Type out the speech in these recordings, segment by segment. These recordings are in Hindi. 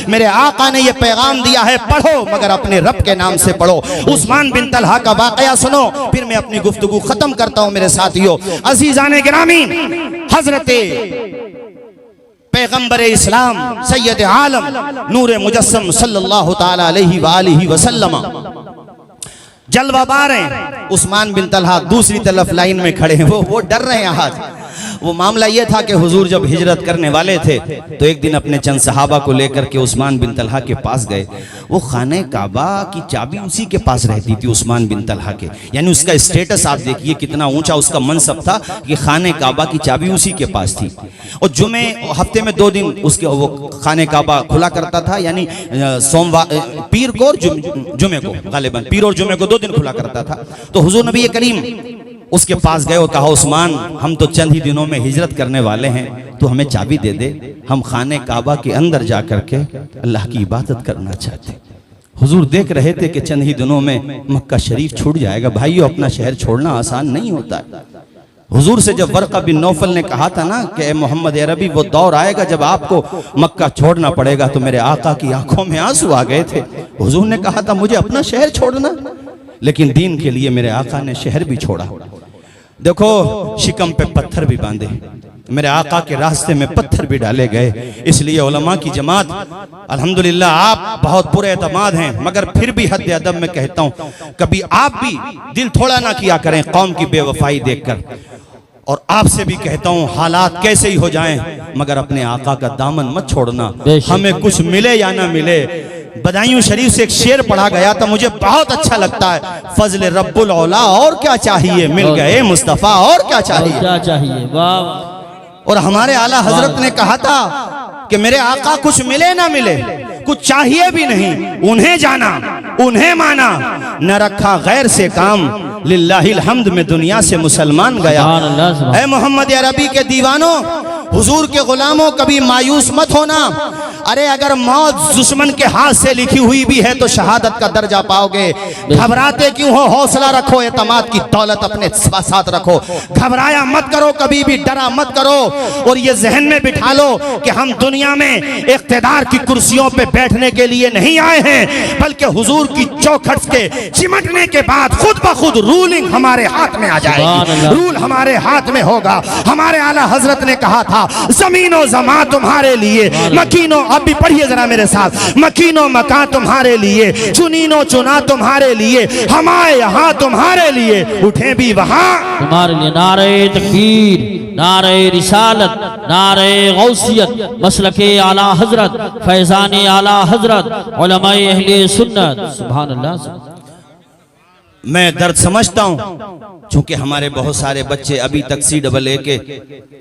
मेरे आका ने ये पैगाम दिया है, पढ़ो मगर अपने रब के नाम से पढ़ो। उस्मान बिन तलहा का वाकया सुनो, फिर मैं अपनी गुफ्तगू खत्म करता हूं मेरे साथियों। अजीजाने गिरामी, हजरते पैगंबर इस्लाम सैयद आलम नूर मुजस्सम सल्लल्लाहु ताला अलैहि वालिहि वसल्लम जलवा बार हैं। उस्मान बिन तलहा दूसरी तरफ लाइन में खड़े हैं, वो डर रहे हैं। आज वो मामला ये था कि हुजूर जब हिजरत करने वाले थे तो एक दिन अपने चंद सहाबा को लेकर के उस्मान बिन तलहा के पास गए। वो खाने काबा की चाबी उसी के पास रहती थी, उस्मान बिन तलहा के, यानी उसका स्टेटस आप देखिए कितना ऊंचा उसका मनसब था कि खाने काबा की चाबी उसी के पास थी। और जुमे हफ्ते में 2 दिन उसके वो खाने काबा खुला करता था, यानी सोमवार पीर को और जुमे को, गालिबन पीर और जुमे को 2 दिन खुला करता था। तो हुजूर नबी करीम उसके पास गए और कहा, उस्मान हम तो चंद ही दिनों में हिजरत करने वाले हैं, तो हमें चाबी दे दे, हम खाने काबा के अंदर जा करके अल्लाह की इबादत करना चाहते। हुजूर देख रहे थे कि चंद ही दिनों में मक्का शरीफ छूट जाएगा। भाइयों, अपना शहर छोड़ना आसान नहीं होता है। हुजूर से जब वर्क़ा बिन नौफल ने कहा था ना कि मोहम्मद अरबी वो दौर आएगा जब आपको मक्का छोड़ना पड़ेगा, तो मेरे आका की आंखों में आंसू आ गए थे। हुजूर ने कहा था मुझे अपना शहर छोड़ना, लेकिन दीन के लिए मेरे आका ने शहर भी छोड़ा। देखो, शिकम पे पत्थर भी बांधे, मेरे आका के रास्ते में पत्थर भी डाले गए। इसलिए उलमा की जमात अल्हम्दुलिल्लाह आप बहुत पूरे एतमाद हैं, मगर फिर भी हद अदब में कहता हूँ कभी आप भी दिल थोड़ा ना किया करें कौम की बेवफाई देखकर। और आपसे भी कहता हूँ हालात कैसे ही हो जाएं, मगर अपने आका का दामन मत छोड़ना। हमें कुछ मिले या ना मिले, बदायूं शरीफ से एक शेर पढ़ा गया था, मुझे बहुत अच्छा लगता है, फजल रब्बुल औला और क्या चाहिए, मिल गए मुस्तफा और क्या चाहिए, क्या चाहिए। वाह। और हमारे आला हजरत ने कहा था कि मेरे आका कुछ मिले ना मिले, कुछ चाहिए भी नहीं, उन्हें जाना उन्हें माना, न रखा गैर से काम, लिल्लाहिल हम्द में दुनिया से मुसलमान गया। ऐ मोहम्मद अरबी के दीवानों, हुजूर के गुलामों, कभी मायूस मत होना। अरे अगर मौत दुश्मन के हाथ से लिखी हुई भी है तो शहादत का दर्जा पाओगे। घबराते क्यों हो, हौसला रखो, एतमाद की दौलत अपने साथ रखो, घबराया मत करो, कभी भी डरा मत करो। और ये जहन में बिठा लो कि हम दुनिया में इख्तिदार की कुर्सियों पे बैठने के लिए नहीं आए हैं, बल्कि हुजूर की चौखट के चिमटने के बाद खुद ब खुद रूलिंग हमारे हाथ में आ जाएगी, रूल हमारे हाथ में होगा। हमारे आला हजरत ने कहा था जमीनो जमा तुम्हारे लिए, मकीनो, अब भी पढ़िए जरा मेरे साथ, मकीनो मकान तुम्हारे लिए, चुनीनो चुना तुम्हारे लिए, हमारे यहाँ तुम्हारे लिए, उठे भी वहाँ तुम्हारे लिए। नारे तकबीर, नारे रिसालत, नारे गौसियत, मसलके आला हजरत, फैजाने आला हजरत, उलमाए अहले सुन्नत। सुभान अल्लाह। मैं दर्द समझता हूं, चूंकि हमारे बहुत सारे बच्चे अभी तक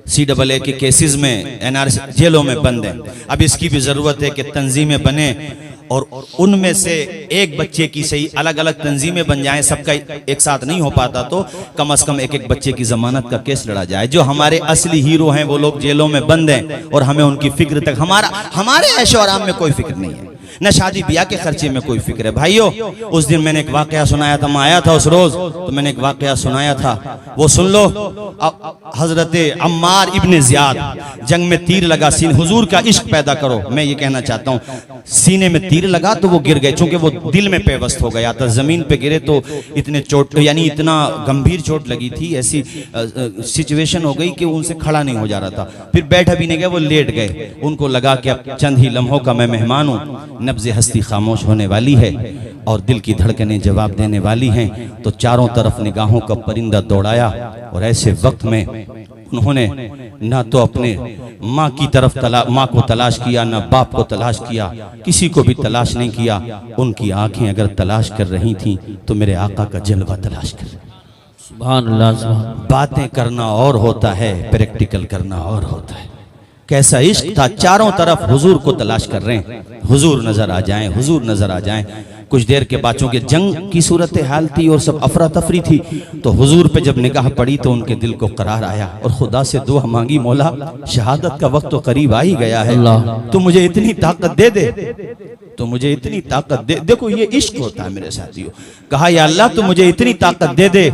CAA के केसेस में NRC जेलों में बंद हैं। अब इसकी भी जरूरत है कि तंजीमें बने और उनमें से एक बच्चे की सही अलग अलग तंजीमें बन जाएं, सबका एक साथ नहीं हो पाता तो कम से कम एक बच्चे की जमानत का केस लड़ा जाए। जो हमारे असली हीरो हैं वो लोग जेलों में बंद हैं और हमें उनकी फिक्र तक, हमारे ऐशो आराम में कोई फिक्र नहीं है, न शादी ब्याह के खर्चे में कोई फिक्र है। भाइयों, उस दिन मैंने एक वाकया सुनाया था, मैं आया था उस रोज तो मैंने एक वाकया सुनाया था, वो सुन लो। हजरत अम्मार इब्ने ज़ियाद, जंग में तीर लगा, सीने, हुजूर का इश्क पैदा करो, मैं ये कहना चाहता हूँ, सीने में तीर लगा तो वो गिर गए, चूंकि वो दिल में पेवस्त हो गया था, जमीन पे गिरे तो इतने चोट, यानी इतना गंभीर चोट लगी थी, ऐसी सिचुएशन हो गई कि उनसे खड़ा नहीं हो जा रहा था, फिर बैठा भी नहीं गया, वो लेट गए। उनको लगा कि अब चंद ही लम्हों का मैं मेहमान हूँ, नब्ज़े हस्ती खामोश होने वाली है और दिल की धड़कनें जवाब देने वाली हैं। तो चारों तरफ निगाहों का परिंदा दौड़ाया और ऐसे वक्त में उन्होंने ना तो अपने माँ की तरफ माँ को तलाश किया, ना बाप को तलाश किया, किसी को भी तलाश नहीं किया। उनकी आंखें अगर तलाश कर रही थीं तो मेरे आका का जलवा तलाश कर रही। सुभान अल्लाह। बातें करना और होता है, प्रैक्टिकल करना और होता है। कैसा इश्क था, चारों तरफ हुजूर को तलाश कर रहे हैं, हुजूर नजर आ जाएं, हुजूर नजर आ जाएं। कुछ देर के बाद चूंकि जंग की सूरत हाल थी और सब अफरा तफरी थी, तो हुजूर पे जब निगाह पड़ी तो उनके दिल को करार आया और खुदा से दुआ मांगी, मौला शहादत का वक्त तो करीब आ ही गया है, तो मुझे इतनी ताकत दे दे, तो मुझे इतनी ताकत दे। देखो ये इश्क होता है मेरे साथियों। कहा या अल्लाह तू मुझे इतनी ताकत दे दे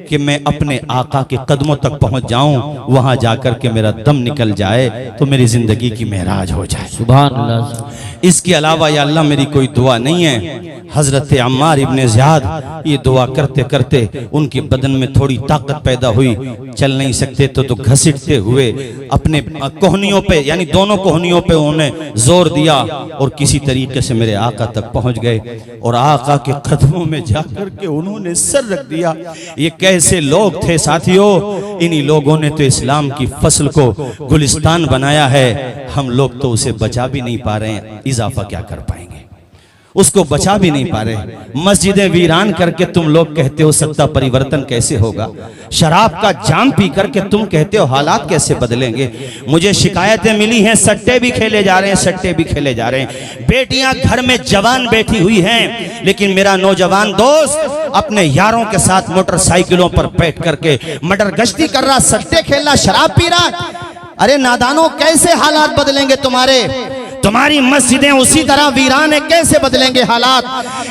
कि मैं अपने आका के कदमों तक पहुंच जाऊं, वहां जाकर के मेरा दम निकल जाए तो मेरी जिंदगी की महराज हो जाए। सुभान अल्लाह। इसके अलावा या अल्लाह मेरी कोई दुआ नहीं है। हजरत अम्मार इब्ने ज़ियाद ये दुआ करते करते उनके बदन में थोड़ी ताकत पैदा हुई, चल नहीं सकते तो घसीटते हुए अपने कोहनियों पे यानी दोनों कोहनियों पे उन्होंने जोर दिया और किसी तरीके से मेरे आका तक पहुंच गए और आका के कदमों में जाकर के उन्होंने सर रख दिया। ये कैसे लोग थे साथियों, इन्हीं लोगों ने तो इस्लाम की फसल को गुलिस्तान बनाया है। हम लोग तो उसे बचा भी नहीं पा रहे हैं, इजाफा क्या कर पाएंगे, उसको बचा भी नहीं पा रहे। मस्जिदें वीरान करके तुम लोग कहते हो सत्ता परिवर्तन कैसे होगा, शराब का जाम पी करके तुम कहते हो हालात कैसे बदलेंगे। मुझे शिकायतें मिली हैं, सट्टे भी खेले जा रहे हैं, सट्टे भी खेले जा रहे हैं। बेटियां घर में जवान बैठी हुई हैं, लेकिन मेरा नौजवान दोस्त अपने यारों के साथ मोटरसाइकिलों पर बैठ करके मटर गश्ती कर रहा, सट्टे खेल रहा, शराब पी रहा। अरे नादानों, कैसे हालात बदलेंगे तुम्हारे? तुम्हारी मस्जिदें उसी तरह वीरान है, कैसे बदलेंगे हालात?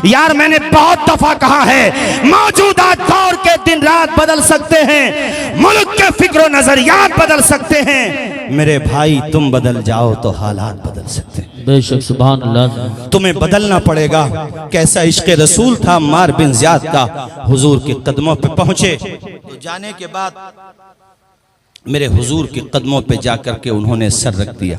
यार मैंने बहुत दफा कहा है, मौजूदा दौर के दिन रात बदल सकते हैं, मुल्क के फिक्र नजरियात बदल सकते हैं। मेरे भाई तुम बदल जाओ तो हालात बदल सकते हैं। बेशक सुभान अल्लाह। तुम्हें बदलना पड़ेगा। कैसा इश्क रसूल था अम्मार बिन ज़ियाद का। हुजूर के कदमों पे पहुंचे तो जाने के बाद मेरे हुजूर के कदमों पे जाकर के उन्होंने सर रख दिया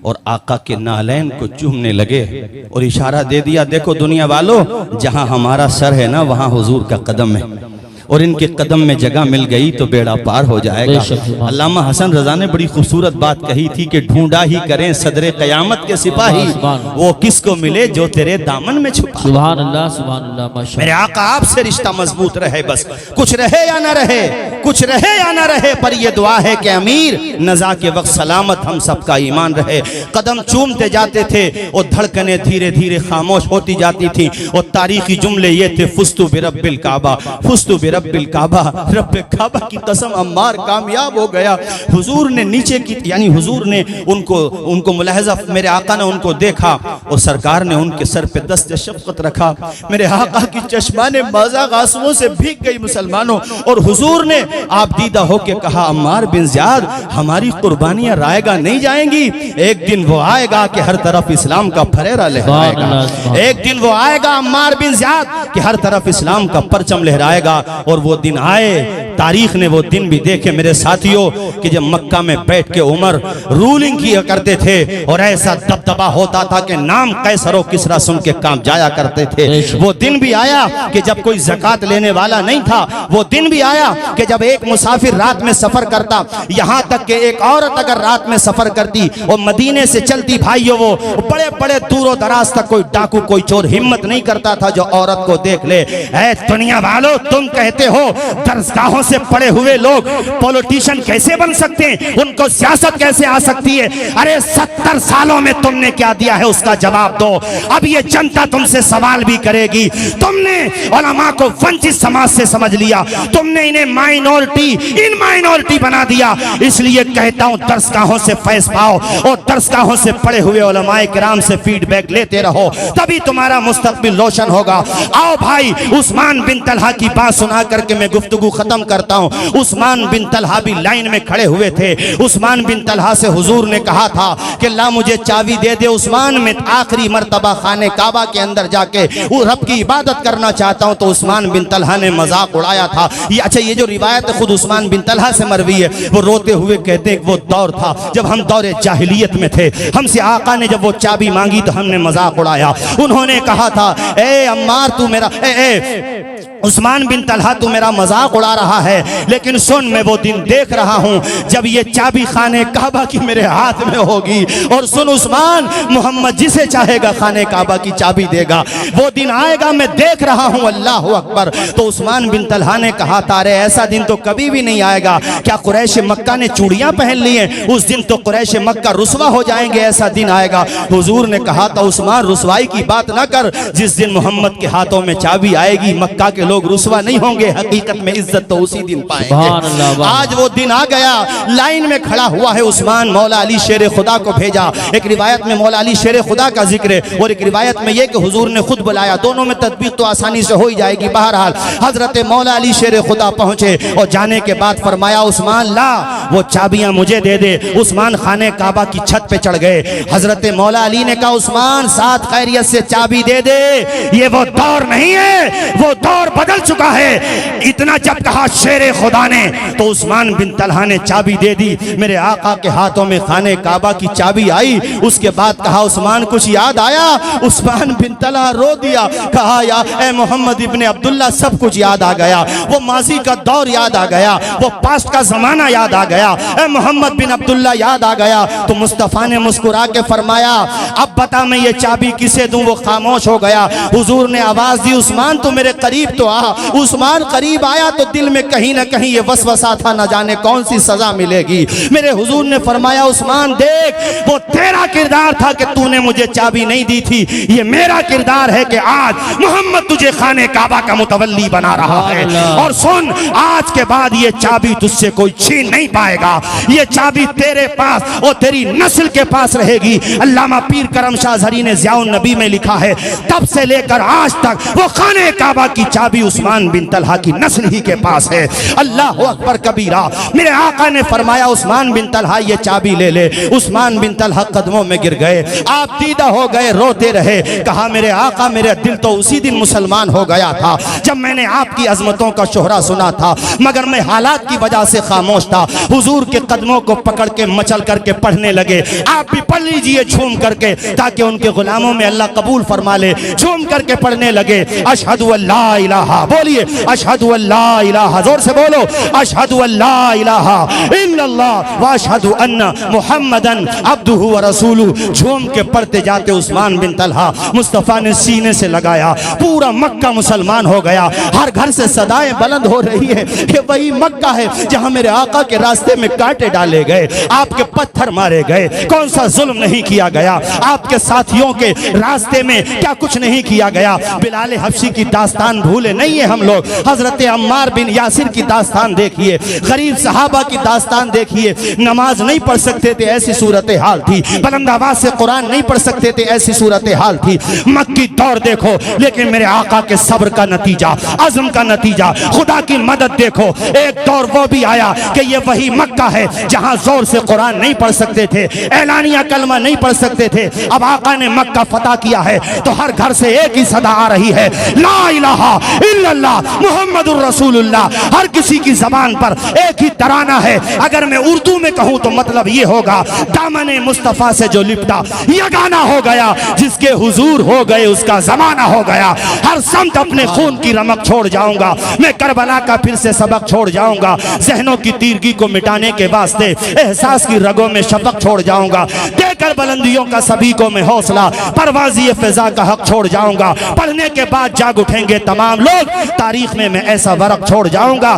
और आका के नालैन को चूमने लगे और इशारा दे दिया, देखो दुनिया वालों, जहां हमारा सर है ना वहां हुजूर का कदम है और इनके कदम में जगह मिल गई तो बेड़ा पार हो जाएगा। अल्लामा हसन रजा ने बड़ी खूबसूरत बात कही थी कि ढूंढा ही करें सदरे कयामत के सिपाही, वो किसको मिले जो तेरे दामन में छुपा। सुभान अल्लाह, सुभान अल्लाह, माशाअल्लाह। मेरे आका आपसे रिश्ता मजबूत रहे, बस कुछ रहे या ना रहे, कुछ रहे या ना रहे, पर ये दुआ है कि अमीर नजा के वक्त सलामत हम सबका ईमान रहे। कदम चूमते जाते थे और धड़कनें धीरे धीरे खामोश होती जाती थी और तारीखी जुमले ये थे, फुस्तु बिरब्बिल काबा, फुस्तु बिरब्बिल काबा, रब्बे काबा की कसम अम्मार कामयाब हो गया। हुजूर ने नीचे की यानी हुजूर ने उनको मुलाहजा, मेरे आका ने उनको देखा और सरकार ने उनके सर पे दस्ते शफकत रखा। मेरे आका की चश्माने बाज़ा आंसुओं से भीग गई मुसलमानों, और हुजूर ने आप दीदा होके कहा, अम्मार बिन ज़ियाद हमारी कुर्बानियां रायगा नहीं जाएंगी, एक दिन वो आएगा कि हर तरफ इस्लाम का फरेरा लहराएगा। एक दिन वो आएगा अम्मार बिन ज़ियाद कि हर तरफ इस्लाम का परचम लहराएगा। और वो दिन आए, तारीख ने वो दिन भी देखे मेरे साथियों कि जब मक्का में बैठ के उमर रूलिंग किया करते थे और ऐसा दबदबा होता था कि नाम कैसर और किसरा सुन के काम जाया करते थे। वो दिन भी आया कि जब कोई ज़कात लेने वाला नहीं था। वो दिन भी आया कि जब एक मुसाफिर रात में सफर करता, यहाँ तक कि एक औरत अगर रात में सफर करती और मदीने से चलती, भाइयों वो बड़े बड़े दूरों दराज तक कोई डाकू कोई चोर हिम्मत नहीं करता था जो औरत को देख ले। ऐ दुनिया वालों, तुम कहते हो दरसगाहों से पढ़े हुए लोग पॉलिटिशियन कैसे बन सकते हैं, उनको सियासत कैसे आ सकती है? अरे 70 सालों में तुमने क्या दिया है उसका जवाब दो। अब ये जनता तुमसे सवाल भी करेगी। तुमने उलमा को वंचित समाज से समझ लिया, तुमने इन्हें माइनॉरिटी इन माइनॉरिटी बना दिया। इसलिए कहता हूं दरसगाहों से फैज पाओ और दरसगाहों से पढ़े हुए उलमाए किराम से फीडबैक लेते रहो, तभी तुम्हारा मुस्तकबिल रोशन होगा। आओ भाई, उस्मान बिन तलहा की बात सुना करके मैं गुफ्तगू खत्म करता हूं। उस्मान बिन तलहा भी लाइन में खड़े हुए थे। उस्मान बिन तलहा से हुजूर ने कहा था कि अल्लाह मुझे चाबी दे दे, उस्मान में आखिरी मर्तबा खाने काबा के अंदर जाके वो रब की इबादत करना चाहता हूं। तो उस्मान बिन तलहा ने मजाक उड़ाया था। ये अच्छा, ये जो रिवायत खुद उस्मान बिन तलहा से मरवी है, वो रोते हुए कहते हैं वो दौर था जब हम दौरे जाहिलियत में थे। हमसे आका ने जब वो चाबी मांगी तो हमने मजाक उड़ाया। उन्होंने कहा था, ए अम्मार तू मेरा उस्मान बिन तलहा तू मेरा मजाक उड़ा रहा है, लेकिन सुन, मैं वो दिन देख रहा हूं जब ये चाबी खाने काबा की मेरे हाथ में होगी। और सुन उस्मान, मोहम्मद जिसे चाहेगा खाने काबा की चाबी देगा। वो दिन आएगा, मैं देख रहा हूं। अल्लाह अकबर। तो उस्मान बिन तलहा ने कहा था, अरे ऐसा दिन तो कभी भी नहीं आएगा। क्या कुरैश मक्का ने चूड़ियां पहन ली हैं? उस दिन तो कुरैश मक्का रुसवा हो जाएंगे, ऐसा दिन आएगा। हुजूर ने कहा था, उस्मान रुसवाई की बात ना कर, जिस दिन मोहम्मद के हाथों में चाबी आएगी मक्का के लोग रुसवा नहीं होंगे, हकीकत में इज्जत तो उसी दिन सुभान अल्लाह, पाएंगे। आज वो दिन आ गया, लाइन में खड़ा हुआ है उस्मान, मौला अली शेर खुदा को भेजा। एक रिवायत में मौला अली शेर खुदा का जिक्र है और एक रिवायत में ये कि हुजूर ने खुद बुलाया, दोनों में तदबीक तो आसानी से हो ही जाएगी। बहरहाल हजरत मौला अली शेर खुदा पहुंचे और जाने के बाद फरमाया उस्मान ला वो चाबियां मुझे दे दे। उस्मान खाने काबा की छत पे चढ़ गए। हजरत मौला अली ने कहा उस्मान साथ खैरियत से चाबी दे दे, ये वो दौर नहीं है, वो दौर बदल चुका है। इतना जब कहा शेर खुदा ने तो उस्मान बिन तलहा ने चाबी दे दी। मेरे आका के हाथों में खाने काबा की चाबी आई। उसके बाद कहा उस्मान कुछ याद आया? उस्मान बिन तलहा रो दिया, कहा या ए मोहम्मद इब्ने अब्दुल्ला सब कुछ याद आ गया, वो माजी का दौर याद आ गया, वो पास्ट का जमाना याद आ गया, ए मोहम्मद बिन अब्दुल्ला याद आ गया। तो मुस्तफ़ा ने मुस्कुरा के फरमाया अब बता मैं ये चाबी किसे दूं? वो खामोश हो गया। हुजूर ने आवाज दी उस्मान तू मेरे करीब तो आ। उस्मान करीब आया तो दिल में कहीं ना कहीं ये वसवसा था, न जाने कौन सी सजा मिलेगी। मेरे हुजूर ने फरमाया उस्मान देख वो तेरा किरदार था कि तूने मुझे चाबी नहीं दी थी, ये मेरा किरदार है कि आज मोहम्मद तुझे खाने काबा का मुतवल्ली बना रहा है। और सुन आज के बाद ये चाबी तुझसे कोई छीन नहीं पाएगा, ये चाबी तेरे पास और तेरी नस्ल के पास रहेगी। अल्लामा पीर करम शाह ज़हरी ने ज़ियाउन नबी में लिखा है तब से लेकर आज तक वो खाने काबा की चाबी उस्मान बिन तलहा की नस्ल ही के पास है। अल्लाह अकबर कबीरा। मेरे आका ने फरमाया उस्मान बिन तलहा ये चाबी ले ले। उस्मान बिन तलहा कदमों में गिर गए, आप दीदा हो गए, रोते रहे। कहा मेरे आका मेरा दिल तो उसी दिन मुसलमान हो गया था जब मैंने आपकी अजमतों का शोहरा सुना था, मगर मैं हालात की वजह से खामोश था। हुजूर के कदमों को पकड़ के मचल करके पढ़ने लगे। आप भी पढ़ लीजिए झूम करके ताकि उनके गुलामों में अल्लाह कबूल फरमा ले। झूम करके पढ़ने लगे अशहदु अल्ला इलाहा, बोलिए अशहदु अल्ला इलाहा, जोर से बोलो अशहदु अल्ला इलाहा इल्लल्लाह व अशहदु अन्ना मुहम्मदन अब्दुहु व रसूलुहु। झूम के पढ़ते जाते उस्मान बिन तलहा मुस्तफ़ा ने सीने से लगाया, पूरा मक्का मुसलमान हो गया। हर घर से सदाएं बुलंद हो रही है कि वही मक्का है जहां मेरे आका के रास्ते में कांटे डाले गए, आपके पत्थर मारे गए, कौन सा जुल्म नहीं किया गया, आपके साथियों के रास्ते में क्या कुछ नहीं किया गया। बिलाल हबशी की दास्तान भूले नहीं है हम लोग। हजरत अम्मार बिन यासिर की दास्तान देखिए, गरीब सहाबा की दास्तान देखिए, नमाज नहीं पढ़ सकते थे ऐसी सूरत हाल थी, बुलंद आवाज से कुरान नहीं पढ़ सकते थे ऐसी सूरत हाल थी। मक्की दौर देखो, लेकिन मेरे आका के सब्र का नतीजा, अज़्म का नतीजा, खुदा की मदद देखो। एक दौर वो भी आया कि ये वही मक्का है जहां जोर से कुरान नहीं पढ़ सकते थे, ऐलानिया कलमा नहीं पढ़ सकते थे। अब आका ने मक्का फतह किया है तो हर घर से एक ही सदा आ रही है, ला इलाहा इल्लल्लाह मुहम्मदुर रसूलुल्लाह। हर किसी की जबान पर एक ही तराना है। अगर मैं उर्दू में कहूं तो मतलब ये होगा दामने मुस्तफा से जो लिपटा यगाना हो गया, जिसके हुजूर हो गए उसका जमाना हो गया। हर समत अपने खून की रमक छोड़ जाऊंगा, मैं करबला का फिर से सबक छोड़ जाऊंगा, जहनों की तीरगी को मिटाने के वास्ते एहसास की रगों में शफक छोड़ जाऊंगा, देकर बुलंदियों का सभी को मैं हौसला, परवाज़ी फिजा का हक छोड़ जाऊंगा। पढ़ने के बाद जाग उठेंगे तमाम लोग, तारीख में मैं ऐसा वरक छोड़ जाऊंगा।